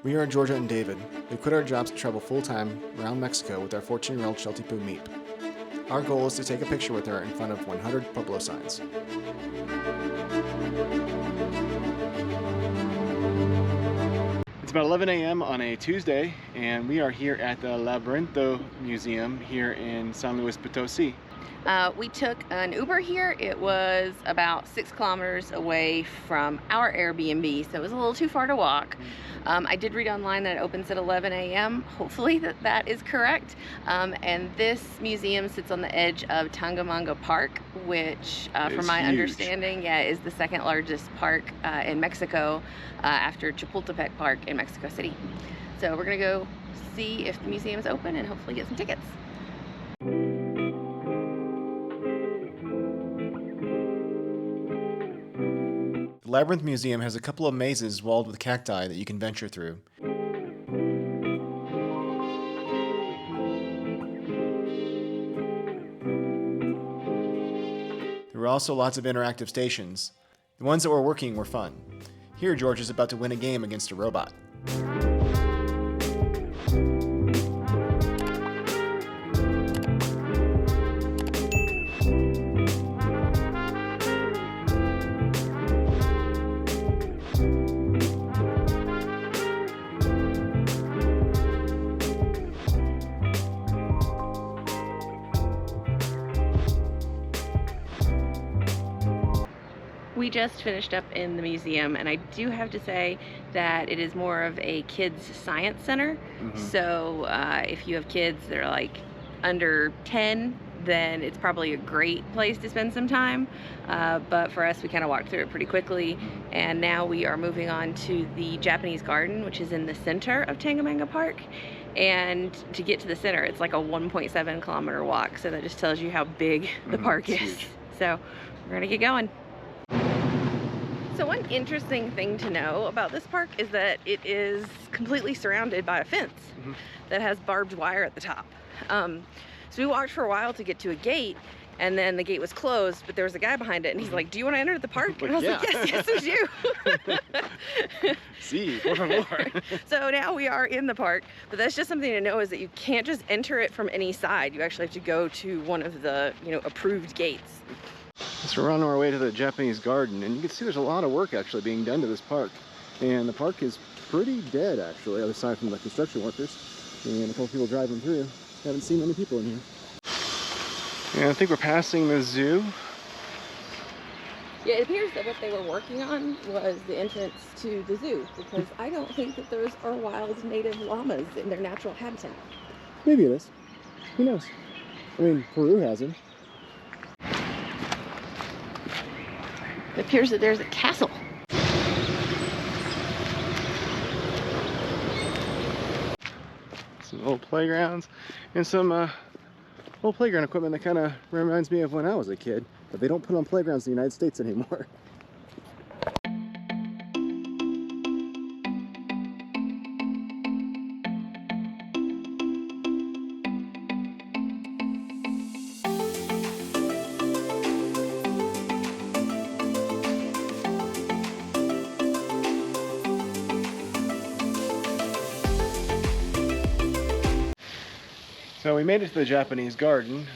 We are Georgia and David. We quit our jobs to travel full-time around Mexico with our 14-year-old Sheltie Poo Meep. Our goal is to take a picture with her in front of 100 Pueblo signs. It's about 11 a.m. on a Tuesday, and we are here at the Labyrinth Museum here in San Luis Potosí. We took an Uber here. It was about 6 kilometers away from our Airbnb, so it was a little too far to walk. I did read online that it opens at 11 a.m. Hopefully that is correct. And this museum sits on the edge of Tangamanga Park, which, from my understanding, is the second largest park in Mexico after Chapultepec Park in Mexico City. So we're gonna go see if the museum is open and hopefully get some tickets. The Labyrinth Museum has a couple of mazes walled with cacti that you can venture through. There were also lots of interactive stations. The ones that were working were fun. Here, George is about to win a game against a robot. We just finished up in the museum, and I do have to say that it is more of a kids science center. So if you have kids that are like under 10, then it's probably a great place to spend some time. But for us, we kind of walked through it pretty quickly, and now we are moving on to the Japanese garden, which is in the center of Tangamanga Park. And to get to the center, it's like a 1.7 kilometer walk, so that just tells you how big the park is. Huge. So we're gonna get going. So one interesting thing to know about this park is that it is completely surrounded by a fence that has barbed wire at the top. So we walked for a while to get to a gate, and then the gate was closed, but there was a guy behind it, and he's like, "Do you want to enter the park?" And I was like, yes, we do. Sí, por favor. So now we are in the park, but that's just something to know, is that you can't just enter it from any side. You actually have to go to one of the, approved gates. So we're on our way to the Japanese garden, and you can see there's a lot of work actually being done to this park. And the park is pretty dead actually, aside from the construction workers and a couple people driving through. Haven't seen many people in here. And I think we're passing the zoo. Yeah, it appears that what they were working on was the entrance to the zoo, because I don't think that those are wild native llamas in their natural habitat. Maybe it is. Who knows? I mean, Peru has them. It appears that there's a castle. Some old playgrounds and some old playground equipment that kind of reminds me of when I was a kid, but they don't put on playgrounds in the United States anymore. So we made it to the Japanese garden.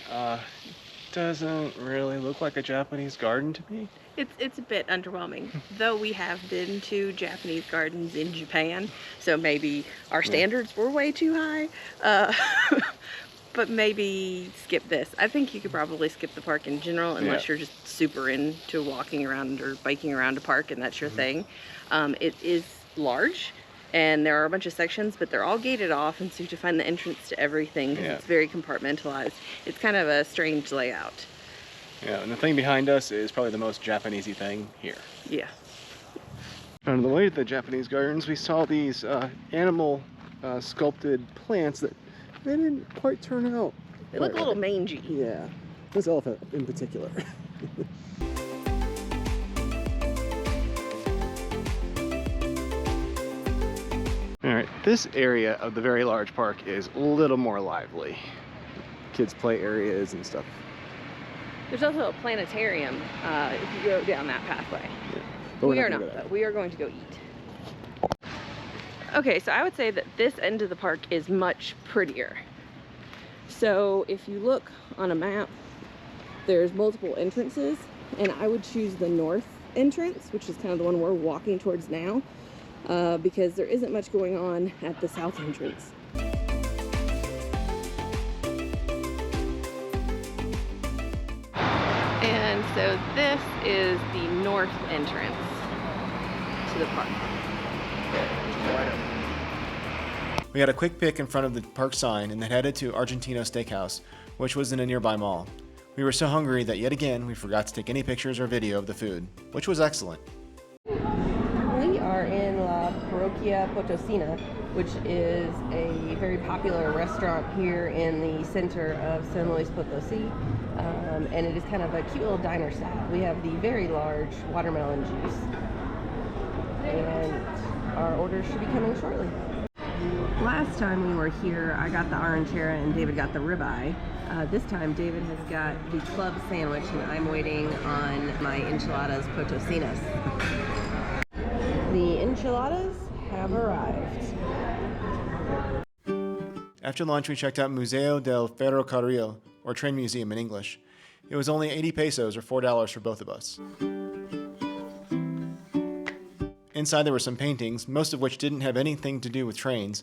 Doesn't really look like a Japanese garden to me. It's a bit underwhelming, though we have been to Japanese gardens in Japan, so maybe our standards were way too high. But maybe skip this. I think you could probably skip the park in general, unless you're just super into walking around or biking around a park and that's your thing. It is large, and there are a bunch of sections, but they're all gated off, and so you have to find the entrance to everything because it's very compartmentalized. It's kind of a strange layout. Yeah, and the thing behind us is probably the most Japanesey thing here. Yeah. On the way to the Japanese gardens, we saw these animal sculpted plants that they didn't quite turn out. They look a little mangy. Yeah, this elephant in particular. Alright, this area of the very large park is a little more lively. Kids play areas and stuff. There's also a planetarium if you go down that pathway. Yeah, we are not, though. We are going to go eat. Okay, so I would say that this end of the park is much prettier. So if you look on a map, there's multiple entrances, and I would choose the north entrance, which is kind of the one we're walking towards now, because there isn't much going on at the south entrance. And so this is the north entrance to the park. We had a quick pick in front of the park sign and then headed to Argentino Steakhouse, which was in a nearby mall. We were so hungry that yet again we forgot to take any pictures or video of the food, which was excellent. We are in La Parroquia Potosina, which is a very popular restaurant here in the center of San Luis Potosí, and it is kind of a cute little diner style. We have the very large watermelon juice, and our orders should be coming shortly. Last time we were here, I got the arranchera and David got the ribeye. This time David has got the club sandwich and I'm waiting on my enchiladas potosinas. The enchiladas have arrived. After lunch we checked out Museo del Ferrocarril, or Train Museum in English. It was only 80 pesos or $4 for both of us. Inside there were some paintings, most of which didn't have anything to do with trains.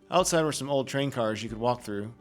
Outside were some old train cars you could walk through.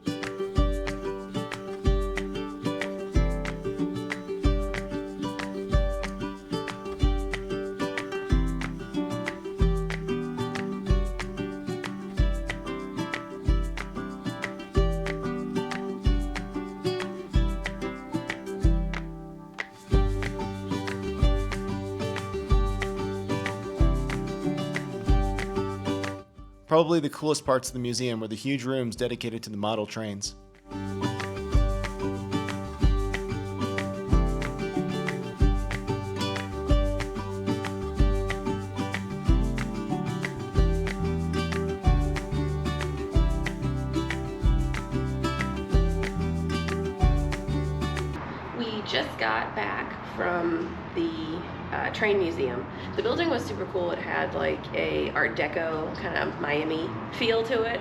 Probably the coolest parts of the museum were the huge rooms dedicated to the model trains. We just got back from the train museum. The building was super cool. It had like a Art Deco kind of Miami feel to it.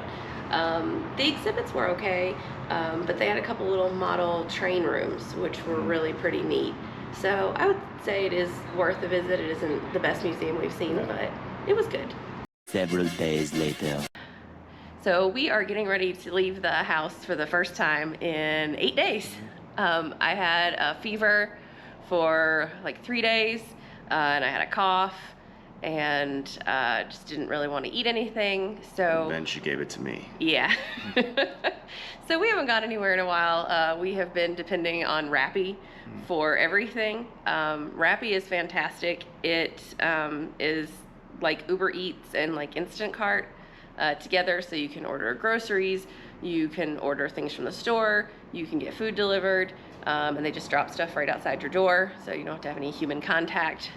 The exhibits were okay, but they had a couple little model train rooms which were really pretty neat. So I would say it is worth a visit. It isn't the best museum we've seen, but it was good. Several days later. So we are getting ready to leave the house for the first time in 8 days. I had a fever for like 3 days, and I had a cough, and just didn't really want to eat anything. So And then she gave it to me. yeah. So we haven't gone anywhere in a while. We have been depending on Rappi for everything. Rappi is fantastic. It is like Uber Eats and like Instant Cart together, so you can order groceries, you can order things from the store, you can get food delivered, and they just drop stuff right outside your door, so you don't have to have any human contact.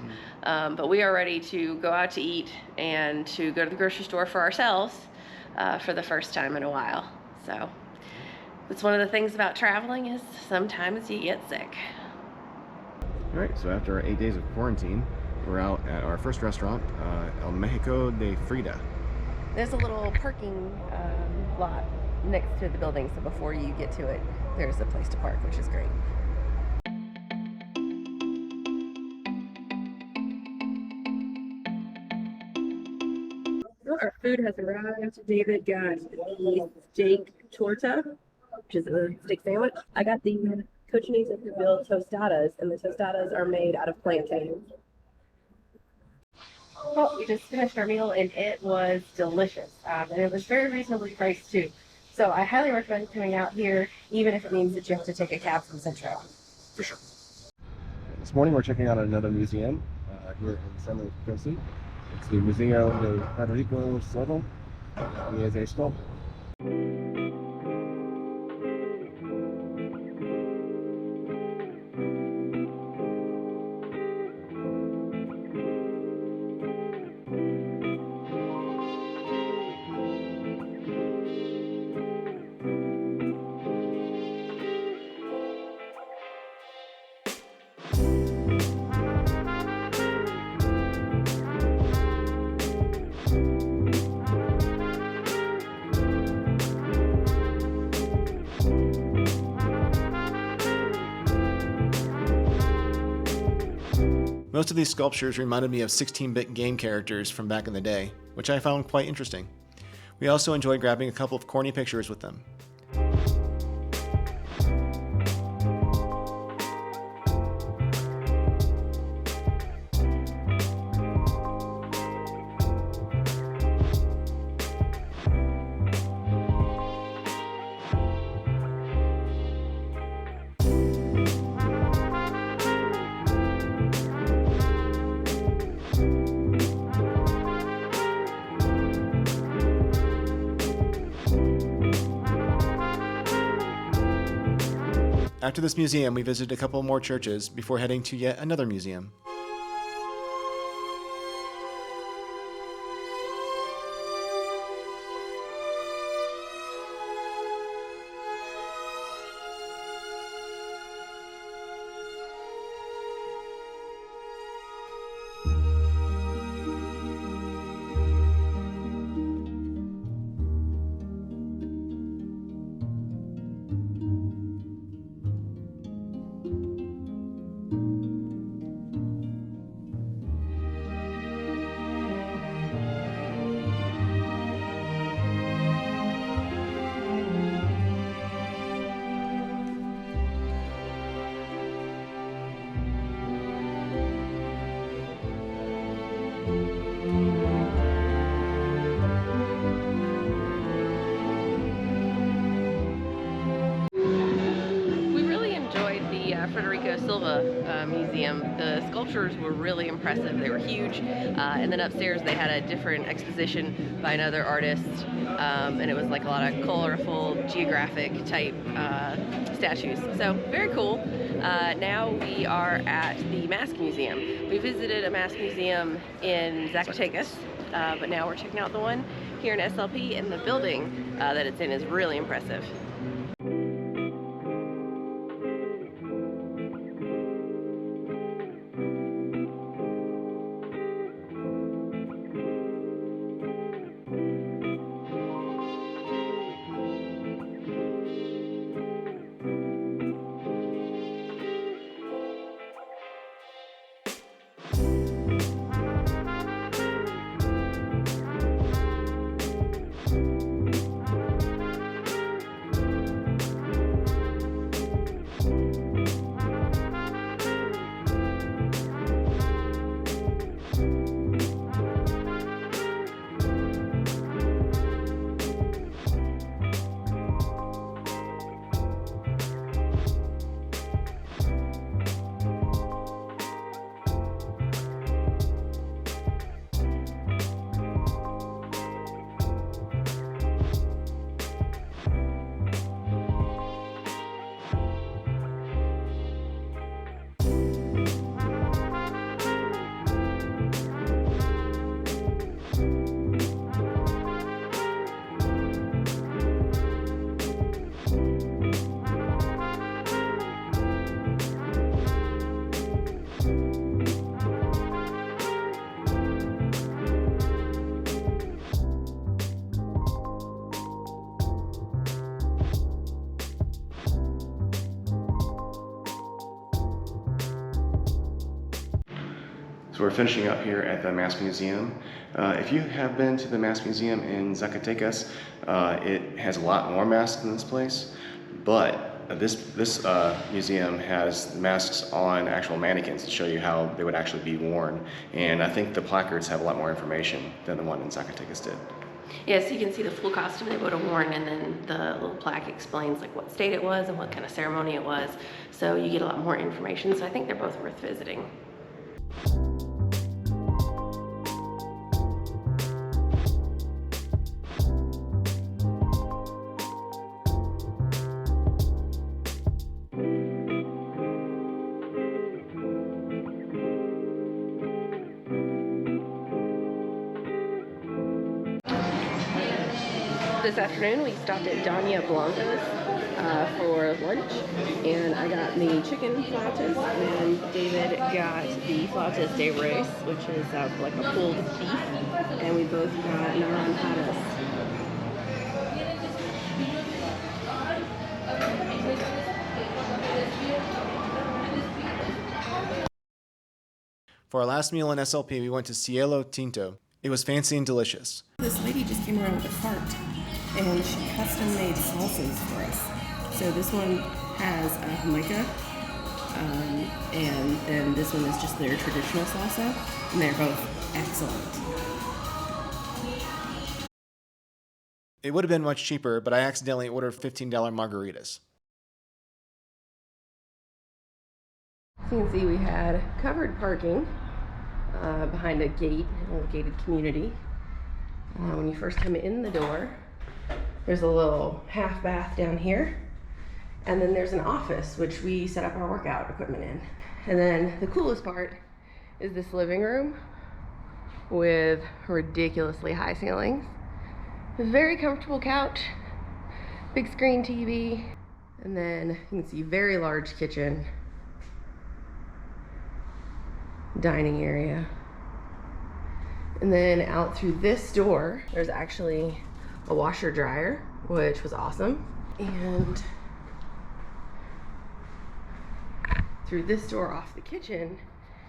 But we are ready to go out to eat and to go to the grocery store for ourselves for the first time in a while. So that's one of the things about traveling, is sometimes you get sick. All right, so after our 8 days of quarantine, we're out at our first restaurant, El Mexico de Frida. There's a little parking lot next to the building, so before you get to it, there's a place to park, which is great. Our food has arrived. David got the steak torta, which is a steak sandwich. I got the cochinis of Seville tostadas, and the tostadas are made out of plantain. Well, we just finished our meal and it was delicious, and it was very reasonably priced too. So I highly recommend coming out here, even if it means that you have to take a cab from Centro. For sure. This morning we're checking out another museum here in San Luis Potosí. It's the Museo de Frederico Soto. Y es esto. Most of these sculptures reminded me of 16-bit game characters from back in the day, which I found quite interesting. We also enjoyed grabbing a couple of corny pictures with them. After this museum, we visited a couple more churches before heading to yet another museum. Frederico Silva Museum. The sculptures were really impressive. They were huge. And then upstairs they had a different exposition by another artist. And it was like a lot of colorful geographic type statues. So very cool. Now we are at the Mask Museum. We visited a Mask Museum in Zacatecas, but now we're checking out the one here in SLP, and the building that it's in is really impressive. So we're finishing up here at the Mask Museum. If you have been to the Mask Museum in Zacatecas, it has a lot more masks than this place, but this museum has masks on actual mannequins to show you how they would actually be worn, and I think the placards have a lot more information than the one in Zacatecas did. Yeah, so you can see the full costume they would have worn, and then the little plaque explains like what state it was and what kind of ceremony it was, so you get a lot more information, so I think they're both worth visiting. This afternoon we stopped at Doña Blanca's for lunch, and I got the chicken flautas, and David got the flautas de res, which is like a pulled beef, and we both got naranjadas. For our last meal in SLP, we went to Cielo Tinto. It was fancy and delicious. This lady just came around with a cart and she custom made salsas for us. So this one has a jamaica, and then this one is just their traditional salsa, and they're both excellent. It would have been much cheaper, but I accidentally ordered $15 margaritas. So you can see we had covered parking behind a gate, a little gated community. When you first come in the door, there's a little half bath down here. And then there's an office, which we set up our workout equipment in. And then the coolest part is this living room with ridiculously high ceilings. A very comfortable couch, big screen TV, and then you can see very large kitchen, dining area. And then out through this door, there's actually a washer dryer, which was awesome. And through this door off the kitchen,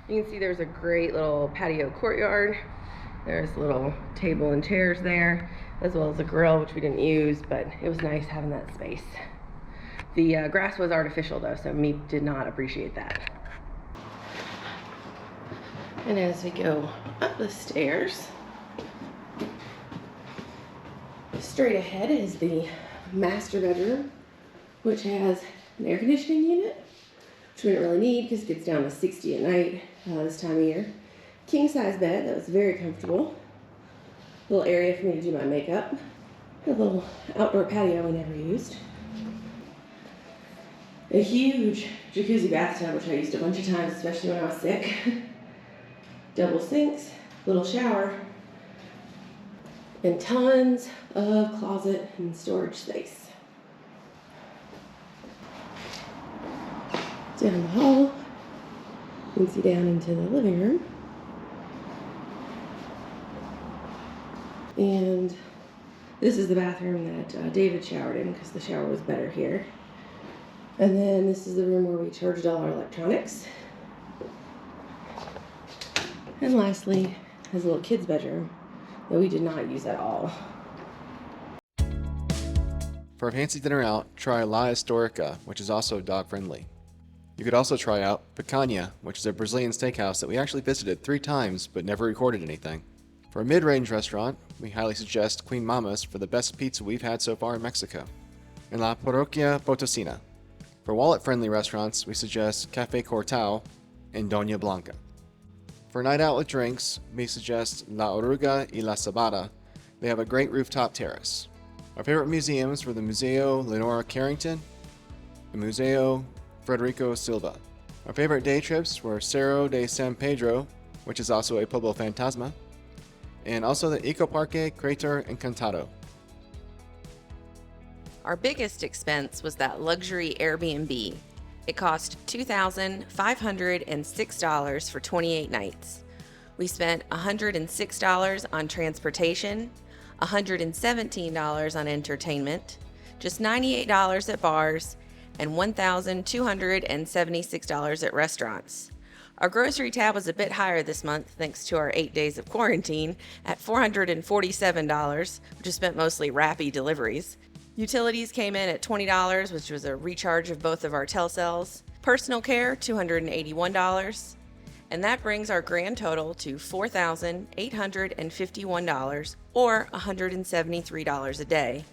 you can see there's a great little patio courtyard. There's a little table and chairs there, as well as a grill, which we didn't use, but it was nice having that space. The grass was artificial though, so meat did not appreciate that. And as we go up the stairs, straight ahead is the master bedroom, which has an air conditioning unit, which we didn't really need because it gets down to 60 at night this time of year. King size bed that was very comfortable. Little area for me to do my makeup. A little outdoor patio we never used. A huge jacuzzi bathtub, which I used a bunch of times, especially when I was sick. Double sinks, little shower, and tons of closet and storage space. Down the hall, you can see down into the living room. And this is the bathroom that David showered in because the shower was better here. And then this is the room where we charged all our electronics. And lastly, there's a little kid's bedroom that we did not use at all. For a fancy dinner out, try La Historica, which is also dog friendly. You could also try out Picanha, which is a Brazilian steakhouse that we actually visited 3 times but never recorded anything. For a mid-range restaurant, we highly suggest Queen Mama's for the best pizza we've had so far in Mexico. And La Parroquia Potosina. For wallet-friendly restaurants, we suggest Café Cortao and Doña Blanca. For a night out with drinks, we suggest La Oruga y la Sabata. They have a great rooftop terrace. Our favorite museums were the Museo Lenora Carrington and Museo Frederico Silva. Our favorite day trips were Cerro de San Pedro, which is also a Pueblo Fantasma, and also the Ecoparque Crater Encantado. Our biggest expense was that luxury Airbnb. It cost $2,506 for 28 nights. We spent $106 on transportation, $117 on entertainment, just $98 at bars, and $1,276 at restaurants. Our grocery tab was a bit higher this month thanks to our 8 days of quarantine at $447, which is spent mostly Rappi deliveries. Utilities came in at $20, which was a recharge of both of our Telcels. Personal care, $281. And that brings our grand total to $4,851, or $173 a day.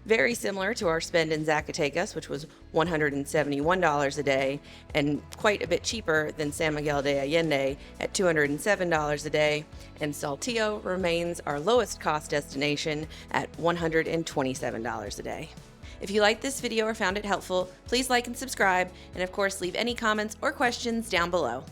Very similar to our spend in Zacatecas, which was $171 a day, and quite a bit cheaper than San Miguel de Allende at $207 a day, and Saltillo remains our lowest cost destination at $127 a day. If you liked this video or found it helpful, please like and subscribe, and of course leave any comments or questions down below.